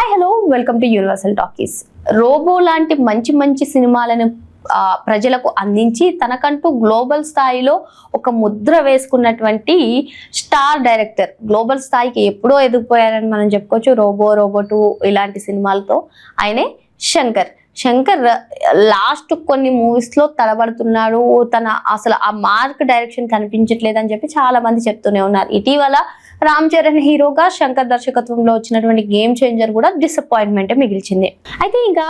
Hi hello welcome to Universal Talkies. Robo లాంటి మంచి మంచి సినిమాలను ప్రజలకు అందించి తనకంటూ గ్లోబల్ స్థాయిలో ఒక ముద్ర వేసుకున్నటువంటి స్టార్ డైరెక్టర్, గ్లోబల్ స్థాయికి ఎప్పుడో ఎదిగిపోయారని మనం చెప్పుకోవచ్చు. రోబో 2 ఇలాంటి సినిమాలతో ఆయనే శంకర్ లాస్ట్ కొన్ని మూవీస్ లో తలబడుతున్నాడు. అసలు ఆ మార్క్ డైరెక్షన్ కనిపించట్లేదు అని చెప్పి చాలా మంది చెప్తూనే ఉన్నారు. ఇటీవల రామ్ చరణ్ హీరోగా శంకర్ దర్శకత్వంలో వచ్చినటువంటి గేమ్ చేంజర్ కూడా డిసప్పాయింట్మెంట్ మిగిల్చింది. అయితే ఇంకా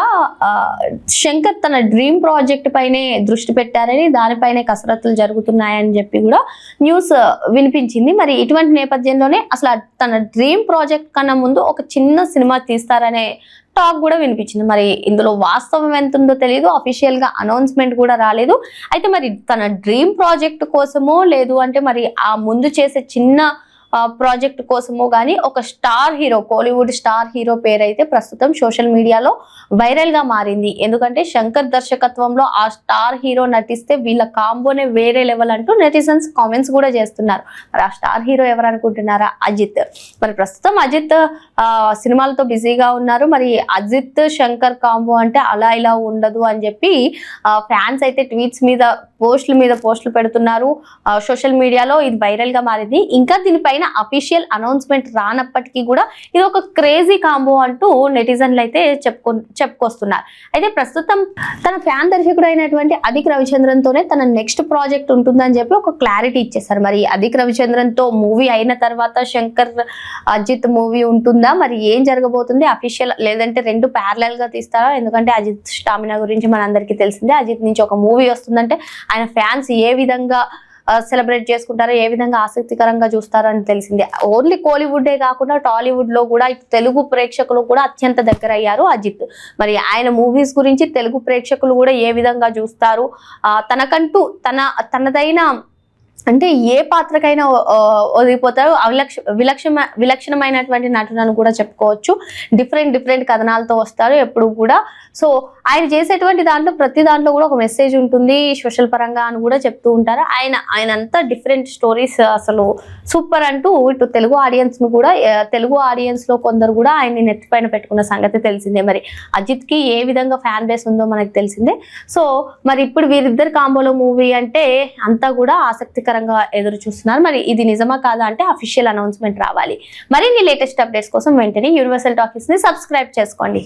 శంకర్ తన డ్రీమ్ ప్రాజెక్ట్ పైనే దృష్టి పెట్టారని, దానిపైనే కసరత్తులు జరుగుతున్నాయని చెప్పి కూడా న్యూస్ వినిపించింది. మరి ఇటువంటి నేపథ్యంలోనే అసలు తన డ్రీమ్ ప్రాజెక్ట్ కన్నా ముందు ఒక చిన్న సినిమా తీస్తారనే టాక్ కూడా వినిపించింది. మరి ఇందులో వాస్తవం ఎంత ఉందో తెలియదు, అఫీషియల్ గా అనౌన్స్మెంట్ కూడా రాలేదు. అయితే మరి తన డ్రీమ్ ప్రాజెక్ట్ కోసమో లేదు అంటే మరి ఆ ముందు చేసే చిన్న ప్రాజెక్ట్ కోసమో కానీ ఒక star hero, Kollywood star hero పేరైతే ప్రస్తుతం సోషల్ మీడియాలో వైరల్ గా మారింది. ఎందుకంటే శంకర్ దర్శకత్వంలో ఆ స్టార్ హీరో నటిస్తే వీళ్ళ కాంబోనే వేరే లెవెల్ అంటూ నెటిజన్స్ కామెంట్స్ కూడా చేస్తున్నారు. మరి ఆ స్టార్ హీరో ఎవరు అనుకుంటున్నారా? అజిత్. మరి ప్రస్తుతం అజిత్ సినిమాలతో బిజీగా ఉన్నారు. మరి అజిత్ శంకర్ కాంబో అంటే అలా ఇలా ఉండదు అని చెప్పి ఫ్యాన్స్ అయితే ట్వీట్స్ మీద పోస్టులు పెడుతున్నారు. సోషల్ మీడియాలో ఇది వైరల్ గా మారింది. ఇంకా దీనిపైన అఫీషియల్ అనౌన్స్మెంట్ రానప్పటికీ కూడా ఇది ఒక క్రేజీ కాంబో అంటూ నెటిజన్లు అయితే చెప్పుకొస్తున్నారు. అయితే ప్రస్తుతం తన ఫ్యాన్ దర్శకుడు అయినటువంటి అదిక్ రవిచంద్రన్ తోనే తన నెక్స్ట్ ప్రాజెక్ట్ ఉంటుందని చెప్పి ఒక క్లారిటీ ఇచ్చేసారు. మరి అదిక్ రవిచంద్రన్ తో మూవీ అయిన తర్వాత శంకర్ అజిత్ మూవీ ఉంటుందా, మరి ఏం జరగబోతుంది? అఫీషియల్ లేదంటే రెండు ప్యారలల్ గా తీస్తారా? ఎందుకంటే అజిత్ స్టామినా గురించి మనందరికీ తెలిసిందే. అజిత్ నుంచి ఒక మూవీ వస్తుందంటే ఆయన ఫ్యాన్స్ ఏ విధంగా సెలబ్రేట్ చేసుకుంటారో, ఏ విధంగా ఆసక్తికరంగా చూస్తారో అని తెలిసిందే. ఓన్లీ కోలీవుడే కాకుండా టాలీవుడ్ లో కూడా తెలుగు ప్రేక్షకులు కూడా అత్యంత దగ్గర అయ్యారు అజిత్. మరి ఆయన మూవీస్ గురించి తెలుగు ప్రేక్షకులు కూడా ఏ విధంగా చూస్తారు, తనకంటూ తనదైన అంటే ఏ పాత్రకైనా ఒదిగిపోతారు. విలక్షణమైనటువంటి నటులను కూడా చెప్పుకోవచ్చు. డిఫరెంట్ కథనాలతో వస్తారు ఎప్పుడు కూడా. సో ఆయన చేసేటువంటి దాంట్లో ప్రతి దాంట్లో కూడా ఒక మెసేజ్ ఉంటుంది సోషల్ పరంగా అని కూడా చెప్తూ ఉంటారు. ఆయన అంతా డిఫరెంట్ స్టోరీస్ అసలు సూపర్ అంటూ ఇటు తెలుగు ఆడియన్స్ ను కూడా, తెలుగు ఆడియన్స్ లో కొందరు కూడా ఆయన్ని నెత్తిపైన పెట్టుకున్న సంగతి తెలిసిందే. మరి అజిత్ కి ఏ విధంగా ఫ్యాన్ బేస్ ఉందో మనకు తెలిసిందే. సో మరి ఇప్పుడు వీరిద్దరు కాంబోలో మూవీ అంటే అంతా కూడా ఆసక్తికరంగా ఎదురు చూస్తున్నారు. మరి ఇది నిజమా కాదా అంటే అఫీషియల్ అనౌన్స్మెంట్ రావాలి. మరిన్ని లేటెస్ట్ అప్డేట్స్ కోసం వెంటనే యూనివర్సల్ టాకీస్ ని సబ్స్క్రైబ్ చేసుకోండి.